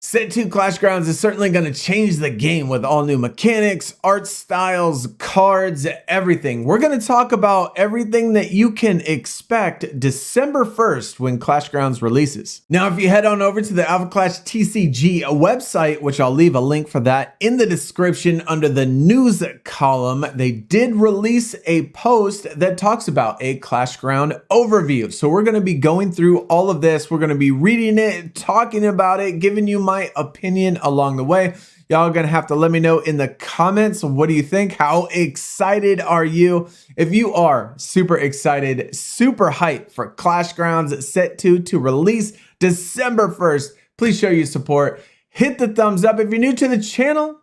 Set 2 Clashgrounds is certainly going to change the game with all new mechanics, art styles, cards, everything. We're going to talk about everything that you can expect December 1st when Clashgrounds releases. Now, if you head on over to the Alpha Clash TCG website, which I'll leave a link for that in the description under the news column, they did release a post that talks about a Clashground overview. So we're going to be going through all of this. We're going to be reading it, talking about it, giving you my opinion along the way. Y'all are gonna have to let me know in the comments, what do you think? How excited are you? If you are super excited, super hyped for Clashgrounds Set 2 to release December 1st, please show your support. Hit the thumbs up. If you're new to the channel,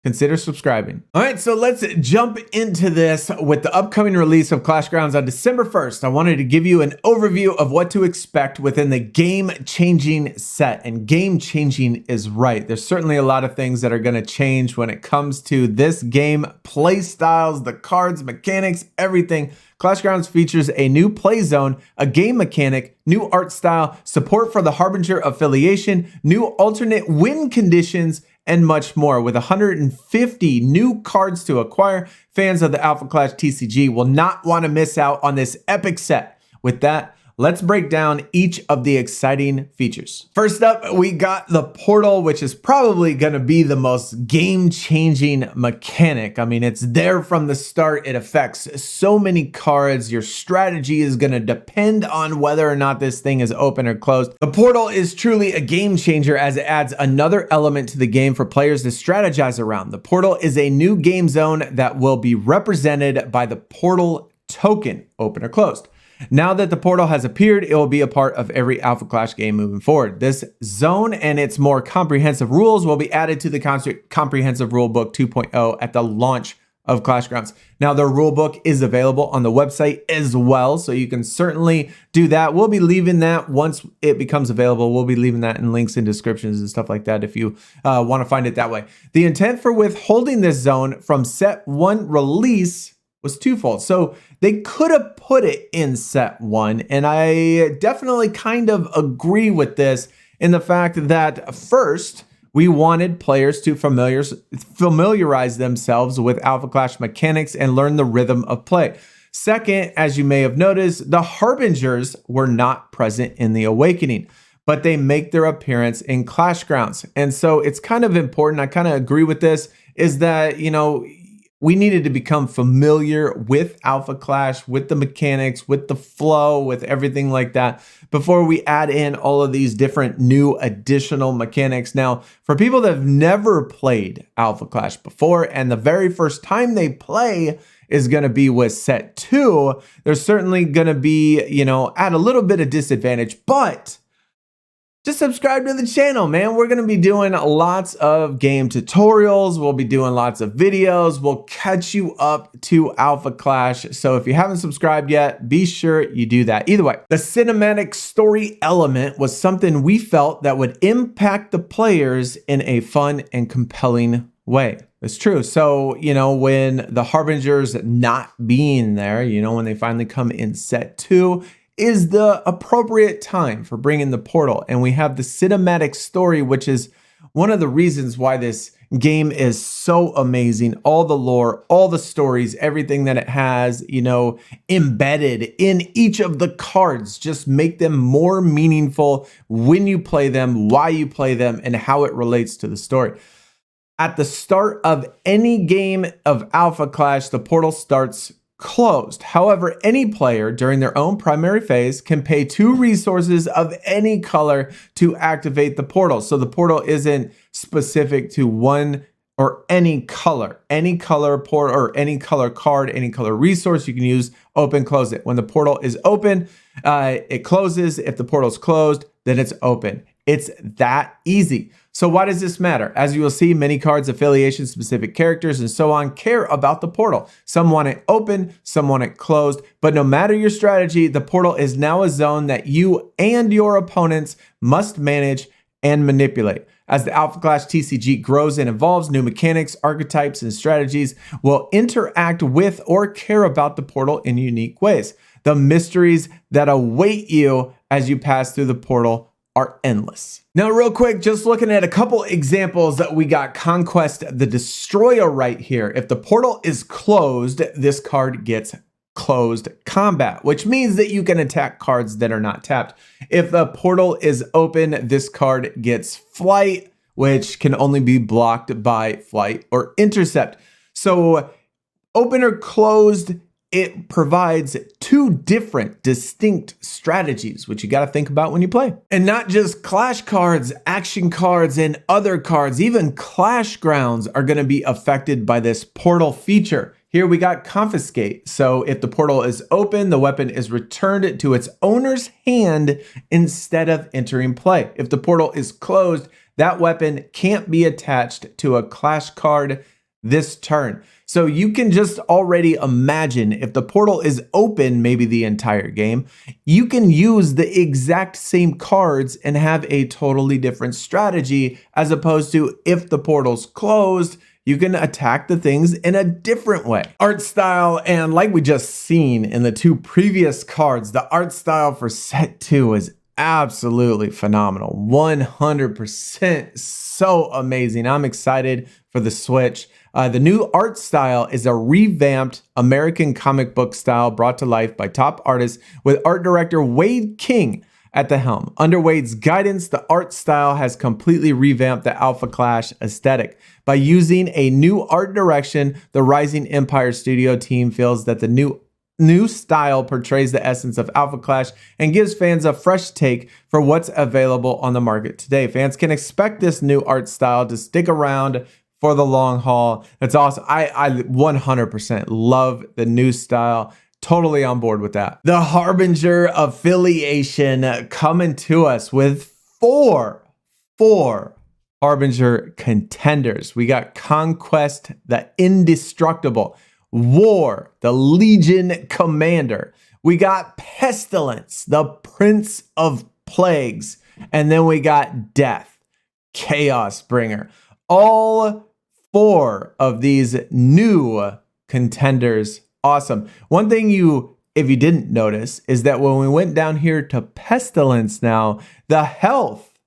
consider subscribing. All right, so let's jump into this with the upcoming release of Clashgrounds on December 1st. I wanted to give you an overview of what to expect within the game-changing set. And game-changing is right. There's certainly a lot of things that are going to change when it comes to this game, play styles, the cards, mechanics, everything. Clashgrounds features a new play zone, a game mechanic, new art style, support for the Harbinger affiliation, new alternate win conditions, and much more. With 150 new cards to acquire, fans of the Alpha Clash TCG will not want to miss out on this epic set. With that, let's break down each of the exciting features. First up, we got the portal, which is probably going to be the most game-changing mechanic. I mean, it's there from the start. It affects so many cards. Your strategy is going to depend on whether or not this thing is open or closed. The portal is truly a game changer as it adds another element to the game for players to strategize around. The portal is a new game zone that will be represented by the portal token, open or closed. Now that the portal has appeared, it will be a part of every Alpha Clash game moving forward. This zone and its more comprehensive rules will be added to the Comprehensive Rulebook 2.0 at the launch of Clashgrounds. Now, the rulebook is available on the website as well, so you can certainly do that. We'll be leaving that once it becomes available. We'll be leaving that in links and descriptions and stuff like that if you want to find it that way. The intent for withholding this zone from Set 1 release was twofold. So they could have put it in Set 1, and I definitely kind of agree with this in the fact that first, we wanted players to familiarize themselves with Alpha Clash mechanics and learn the rhythm of play. Second, as you may have noticed, the Harbingers were not present in the Awakening, but they make their appearance in Clashgrounds. And so it's kind of important, I kind of agree with this, is that, you know, we needed to become familiar with Alpha Clash, with the mechanics, with the flow, with everything like that before we add in all of these different new additional mechanics. Now, for people that have never played Alpha Clash before and the very first time they play is going to be with Set 2, they're certainly going to be, you know, at a little bit of disadvantage, but just subscribe to the channel, man. We're going to be doing lots of game tutorials. We'll be doing lots of videos. We'll catch you up to Alpha Clash. So if you haven't subscribed yet, be sure you do that. Either way, the cinematic story element was something we felt that would impact the players in a fun and compelling way. It's true. So, you know, when the Harbingers not being there, you know, when they finally come in Set 2, is the appropriate time for bringing the portal. And we have the cinematic story, which is one of the reasons why this game is so amazing. All the lore, all the stories, everything that it has, you know, embedded in each of the cards, just make them more meaningful when you play them, why you play them, and how it relates to the story. At the start of any game of Alpha Clash, the portal starts closed. However, any player during their own primary phase can pay 2 resources of any color to activate the portal. So the portal isn't specific to one or any color portal or any color card, any color resource. You can use open, close it. When the portal is open, it closes. If the portal is closed, then it's open. It's that easy. So why does this matter? As you will see, many cards, affiliations, specific characters, and so on care about the portal. Some want it open, some want it closed, but no matter your strategy, the portal is now a zone that you and your opponents must manage and manipulate. As the Alpha Clash TCG grows and evolves, new mechanics, archetypes, and strategies will interact with or care about the portal in unique ways. The mysteries that await you as you pass through the portal are endless. Now, real quick, just looking at a couple examples that we got Conquest the Destroyer right here. If the portal is closed, this card gets closed combat, which means that you can attack cards that are not tapped. If the portal is open, this card gets flight, which can only be blocked by flight or intercept. So open or closed, it provides two different distinct strategies, which you got to think about when you play. And not just Clash cards, action cards, and other cards, even Clashgrounds are going to be affected by this portal feature. Here we got Confiscate. So if the portal is open, the weapon is returned to its owner's hand instead of entering play. If the portal is closed, that weapon can't be attached to a Clash card this turn. So you can just already imagine if the portal is open, maybe the entire game, you can use the exact same cards and have a totally different strategy, as opposed to if the portal's closed, you can attack the things in a different way. Art style, and like we just seen in the two previous cards, the art style for set 2 is absolutely phenomenal. 100% so amazing. I'm excited for the switch. The new art style is a revamped American comic book style brought to life by top artists with art director Wade King at the helm. Under Wade's guidance, the art style has completely revamped the Alpha Clash aesthetic. By using a new art direction, the Rising Empire studio team feels that the new style portrays the essence of Alpha Clash and gives fans a fresh take for what's available on the market today. Fans can expect this new art style to stick around for the long haul. That's awesome. I 100% love the new style. Totally on board with that. The Harbinger affiliation coming to us with four Harbinger contenders. We got Conquest, the Indestructible, War, the Legion Commander. We got Pestilence, the Prince of Plagues. And then we got Death, Chaos Bringer. All 4 of these new contenders. Awesome. One thing if you didn't notice, is that when we went down here to Pestilence now, the health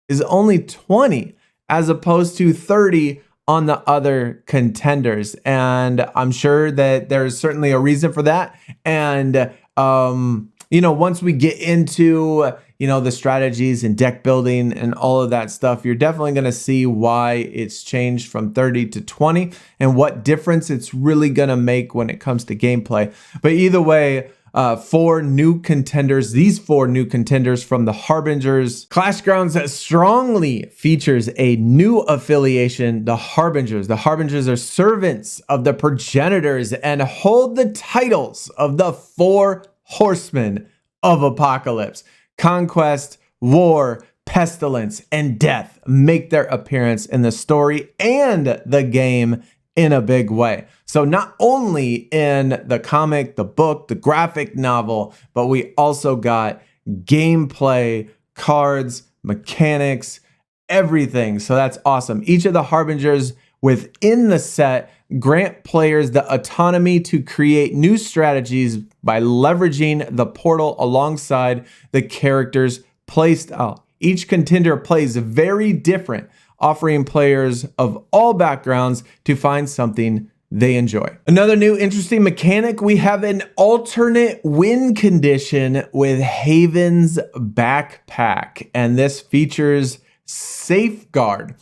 is only 20 as opposed to 30 on the other contenders. And I'm sure that there's certainly a reason for that. And, once we get into, the strategies and deck building and all of that stuff, you're definitely going to see why it's changed from 30 to 20 and what difference it's really going to make when it comes to gameplay. But either way, 4 new contenders, these 4 new contenders from the Harbingers. Clashgrounds strongly features a new affiliation, the Harbingers. The Harbingers are servants of the progenitors and hold the titles of the 4 horsemen of apocalypse. Conquest, War, Pestilence, and Death make their appearance in the story and the game in a big way. So not only in the comic, the book, the graphic novel, but we also got gameplay, cards, mechanics, everything. So that's awesome. Each of the Harbingers within the set grant players the autonomy to create new strategies by leveraging the portal alongside the character's playstyle. Each contender plays very different, offering players of all backgrounds to find something they enjoy. Another new interesting mechanic, we have an alternate win condition with Haven's Backpack, and this features Safeguard,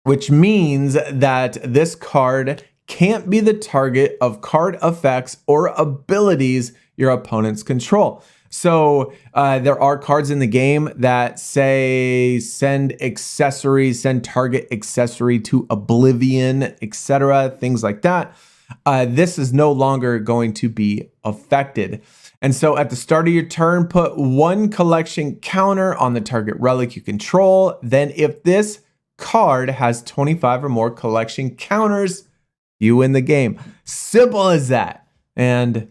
which means that this card can't be the target of card effects or abilities your opponents control. So there are cards in the game that say send target accessory to oblivion, etc., things like that. This is no longer going to be affected. And so at the start of your turn, put 1 collection counter on the target relic you control. Then if this card has 25 or more collection counters, you win the game. Simple as that. And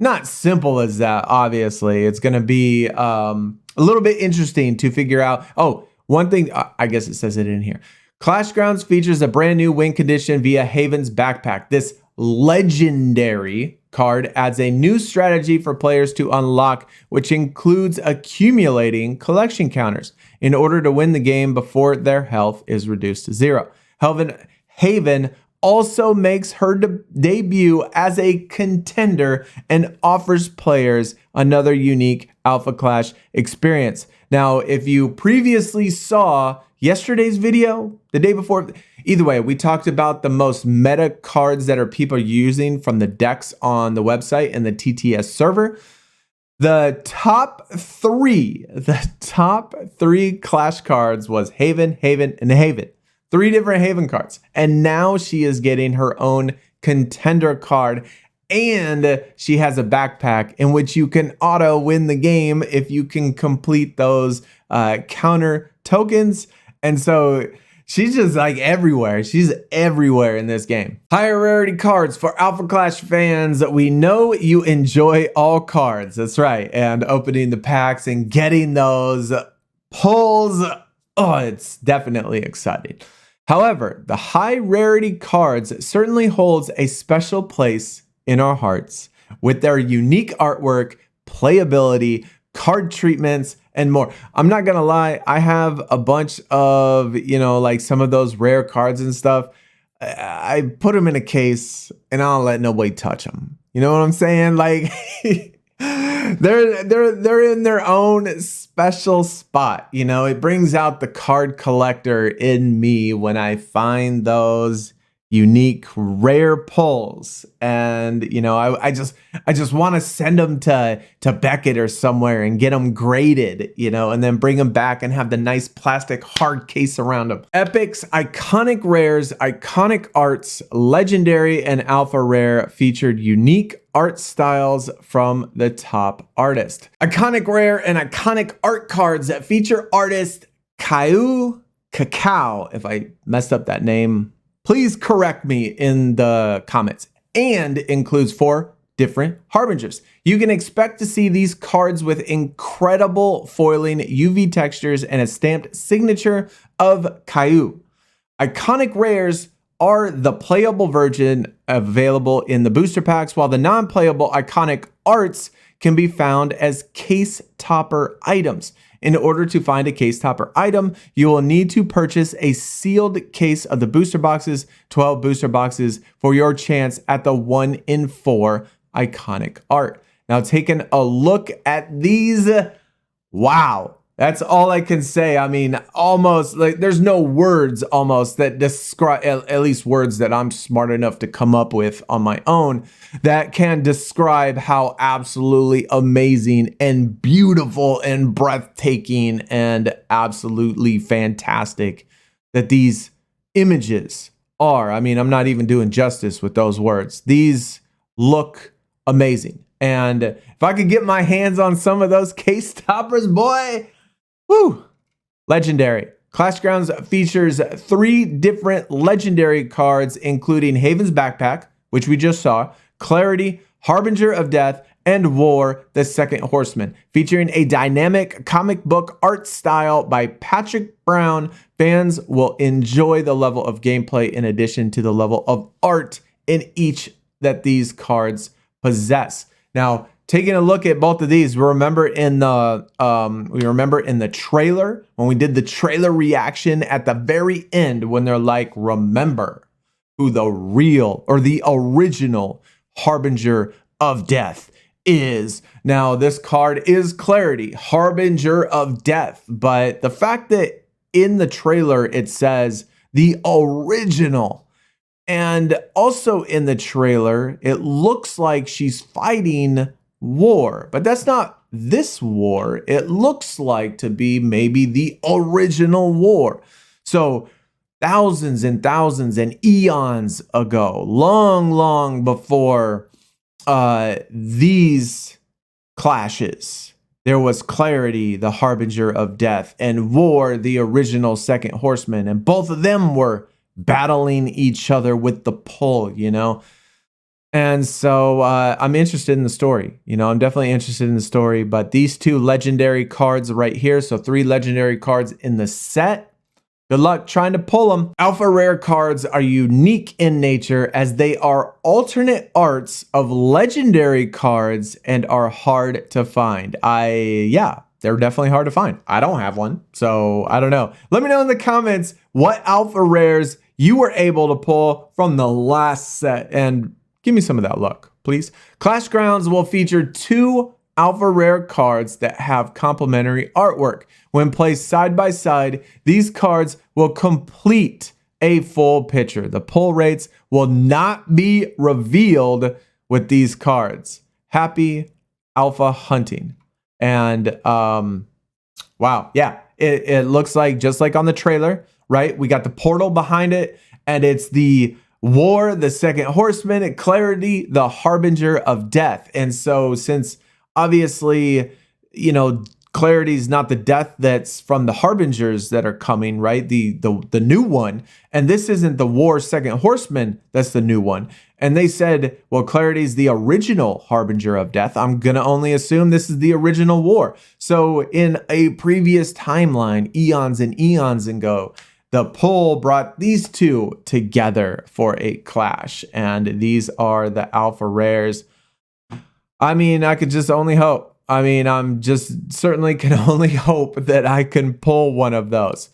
not simple as that, obviously. It's going to be a little bit interesting to figure out. Oh, one thing, I guess it says it in here. Clashgrounds features a brand new win condition via Haven's Backpack. This legendary card adds a new strategy for players to unlock, which includes accumulating collection counters in order to win the game before their health is reduced to 0. Haven also makes her debut as a contender and offers players another unique Alpha Clash experience. Now, if you previously saw yesterday's video, the day before, either way, we talked about the most meta cards that are people using from the decks on the website and the TTS server. The top three Clash cards was Haven, Haven, and Haven. 3 different Haven cards. And now she is getting her own contender card. And she has a backpack in which you can auto win the game if you can complete those counter tokens. And so she's just like everywhere. She's everywhere in this game. Higher rarity cards for Alpha Clash fans. We know you enjoy all cards. That's right. And opening the packs and getting those pulls. Oh, it's definitely exciting. However, the high rarity cards certainly holds a special place in our hearts with their unique artwork, playability, card treatments, and more. I'm not gonna lie, I have a bunch of, like some of those rare cards and stuff. I put them in a case and I don't let nobody touch them. You know what I'm saying? Like they're in their own special spot. It brings out the card collector in me when I find those unique rare pulls, and I just want to send them to Beckett or somewhere and get them graded, and then bring them back and have the nice plastic hard case around them. Epics, iconic rares, iconic arts, legendary and alpha rare featured unique art styles from the top artist. Iconic rare and iconic art cards that feature artist Caillou Cacao. If I messed up that name, please correct me in the comments. And includes 4 different Harbingers. You can expect to see these cards with incredible foiling, UV textures, and a stamped signature of Caillou. Iconic rares are the playable version available in the booster packs, while the non-playable iconic arts can be found as case topper items. In order to find a case topper item, you will need to purchase a sealed case of the booster boxes, 12 booster boxes, for your chance at the 1 in 4 iconic art. Now, taking a look at these, wow. That's all I can say. I mean, almost like there's no words almost that describe, at least words that I'm smart enough to come up with on my own, that can describe how absolutely amazing and beautiful and breathtaking and absolutely fantastic that these images are. I mean, I'm not even doing justice with those words. These look amazing. And if I could get my hands on some of those case toppers, boy, woo! Legendary. Clashgrounds features 3 different legendary cards, including Haven's Backpack, which we just saw, Clarity, Harbinger of Death, and War, the Second Horseman, featuring a dynamic comic book art style by Patrick Brown. Fans will enjoy the level of gameplay in addition to the level of art in each that these cards possess. Now, taking a look at both of these, we remember in the trailer, when we did the trailer reaction at the very end, when they're like, remember who the real or the original Harbinger of Death is. Now, this card is Clarity, Harbinger of Death, but the fact that in the trailer it says the original, and also in the trailer, it looks like she's fighting War, but that's not this War. It looks like to be maybe the original War. So thousands and thousands and eons ago, long before these clashes, there was Clarity, the Harbinger of Death, and War, the original Second Horseman, and both of them were battling each other with the pull, And so I'm interested in the story. I'm definitely interested in the story. But these 2 legendary cards right here, so 3 legendary cards in the set, Good luck trying to pull them. Alpha rare cards are unique in nature as they are alternate arts of legendary cards and are hard to find. Yeah, they're definitely hard to find. I don't have one, so I don't know. Let me know in the comments what alpha rares you were able to pull from the last set and give me some of that luck, please. Clashgrounds will feature 2 alpha rare cards that have complementary artwork. When placed side by side, these cards will complete a full picture. The pull rates will not be revealed with these cards. Happy alpha hunting. And wow, yeah, it looks like just like on the trailer, right? We got the portal behind it, and it's the War, the Second Horseman, Clarity, the Harbinger of Death. And so since obviously, you know, Clarity is not the death that's from the Harbingers that are coming, right? The new one. And this isn't the War Second Horseman, that's the new one. And they said, well, Clarity is the original Harbinger of Death. I'm going to only assume this is the original War. So in a previous timeline, eons and eons ago, the pull brought these 2 together for a clash. And these are the alpha rares. I mean, I could just only hope. I mean, I'm just certainly can only hope that I can pull one of those.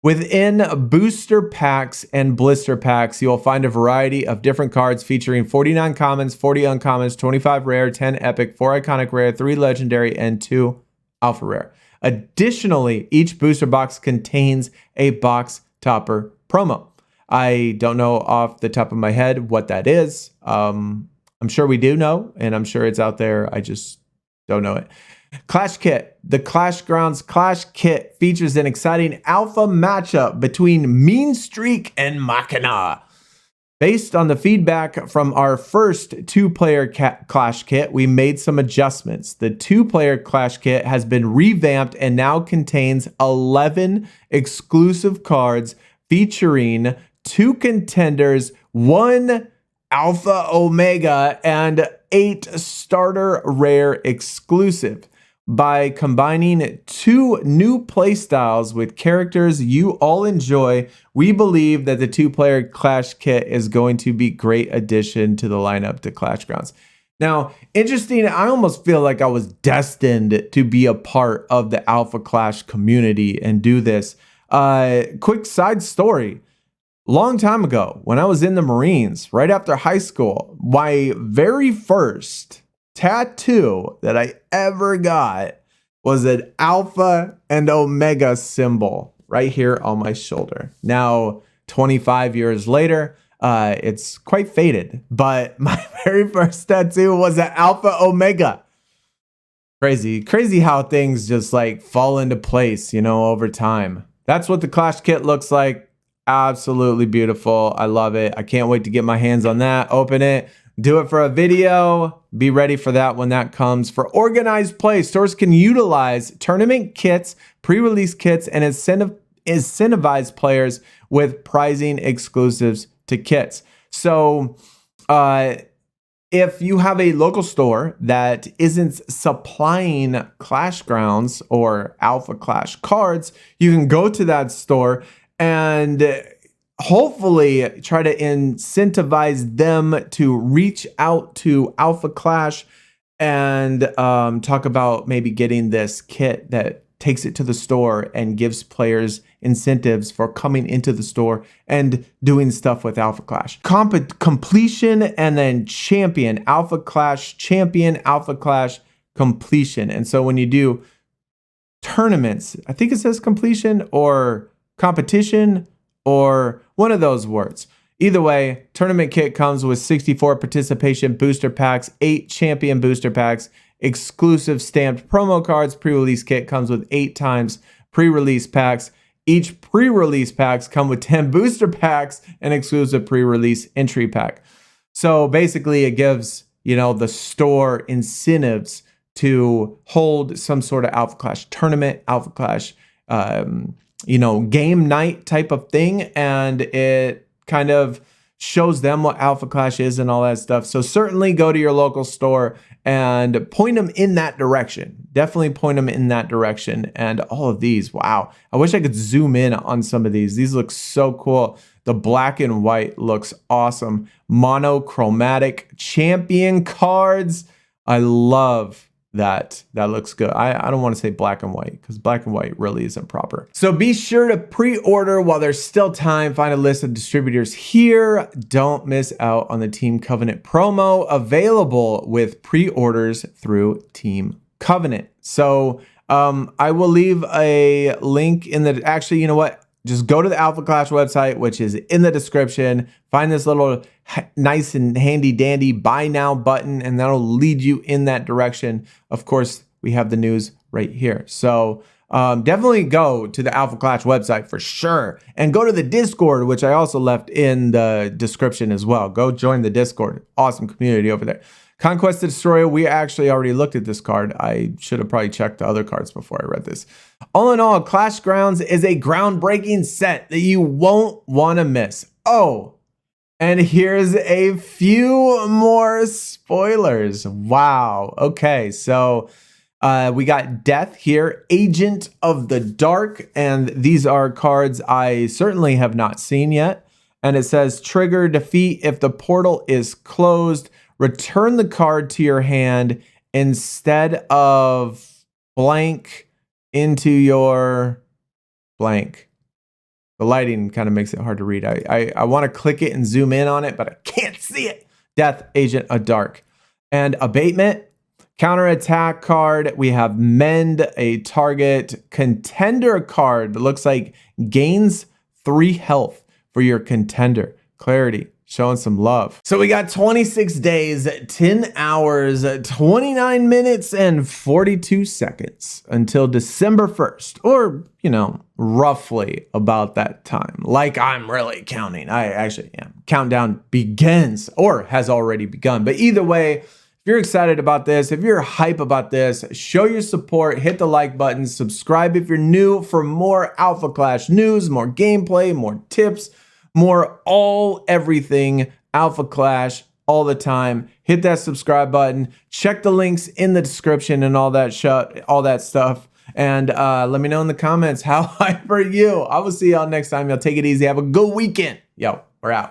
Within booster packs and blister packs, you'll find a variety of different cards featuring 49 commons, 40 uncommons, 25 rare, 10 epic, 4 iconic rare, 3 legendary, and 2 alpha rare. Additionally, each booster box contains a box topper promo. I don't know off the top of my head what that is. I'm sure we do know, and I'm sure it's out there. I just don't know it. Clash Kit. The Clashgrounds Clash Kit features an exciting alpha matchup between Mean Streak and Machina. Based on the feedback from our first 2-player Clash Kit, we made some adjustments. The 2-player Clash Kit has been revamped and now contains 11 exclusive cards featuring 2 contenders, 1 Alpha Omega, and 8 starter rare exclusive. By combining 2 new playstyles with characters you all enjoy, we believe that the 2-player Clash Kit is going to be a great addition to the lineup to Clashgrounds. Now, interesting, I almost feel like I was destined to be a part of the Alpha Clash community and do this. Quick side story. Long time ago, when I was in the Marines, right after high school, my very first tattoo that I ever got was an Alpha and Omega symbol right here on my shoulder. Now, 25 years later, it's quite faded, but my very first tattoo was an Alpha Omega. Crazy how things just like fall into place, you know, over time. That's what the Clash Kit looks like. Absolutely beautiful. I love it. I can't wait to get my hands on that, open it, do it for a video. Be ready for that when that comes. For organized play, stores can utilize tournament kits, pre-release kits, and incentivize players with prizing exclusives to kits. So if you have a local store that isn't supplying Clashgrounds or Alpha Clash cards, you can go to that store and hopefully try to incentivize them to reach out to Alpha Clash and talk about maybe getting this kit that takes it to the store and gives players incentives for coming into the store and doing stuff with Alpha Clash. Completion and then champion, Alpha Clash champion, Alpha Clash completion. And so when you do tournaments, I think it says completion or competition or one of those words. Either way, tournament kit comes with 64 participation booster packs, 8 champion booster packs, exclusive stamped promo cards. Pre-release kit comes with 8 times pre-release packs. Each pre-release packs come with 10 booster packs and exclusive pre-release entry pack. So basically it gives, you know, the store incentives to hold some sort of Alpha Clash tournament, Alpha Clash, you know, game night type of thing. And it kind of shows them what Alpha Clash is and all that stuff. So certainly go to your local store and point them in that direction. Definitely point them in that direction. And all of these, wow. I wish I could zoom in on some of these. These look so cool. The black and white looks awesome. Monochromatic champion cards. I love that. That looks good. I don't want to say black and white because black and white really isn't proper. So be sure to pre-order while there's still time. Find a list of distributors here. Don't miss out on the Team Covenant promo available with pre-orders through Team Covenant. So I will leave a link in the, actually, you know what? Just go to the Alpha Clash website, which is in the description. Find this little nice and handy dandy buy now button, and that'll lead you in that direction. Of course, we have the news right here. So definitely go to the Alpha Clash website for sure. And go to the Discord, which I also left in the description as well. Go join the Discord. Awesome community over there. Conquest the Destroyer, we actually already looked at this card. I should have probably checked the other cards before I read this. All in all, Clashgrounds is a groundbreaking set that you won't want to miss. Oh, and here's a few more spoilers. Wow. Okay, so we got Death here, Agent of the Dark, and these are cards I certainly have not seen yet. And it says, trigger defeat if the portal is closed. Return the card to your hand instead of blank into your blank. The lighting kind of makes it hard to read. I want to click it and zoom in on it, but I can't see it. Death, Agent of Dark. And Abatement, counterattack card. We have Mend, a target contender card that looks like gains 3 health for your contender. Clarity. Showing some love. So we got 26 days, 10 hours, 29 minutes, and 42 seconds until December 1st, or, you know, roughly about that time. Like I'm really counting. I actually am. Countdown begins or has already begun. But either way, if you're excited about this, if you're hype about this, show your support, hit the like button, subscribe if you're new for more Alpha Clash news, more gameplay, more tips, more everything Alpha Clash all the time. Hit that subscribe button. Check the links in the description and all that stuff. And let me know in the comments how hype are you. I will see y'all next time. Y'all take it easy. Have a good weekend. Yo, we're out.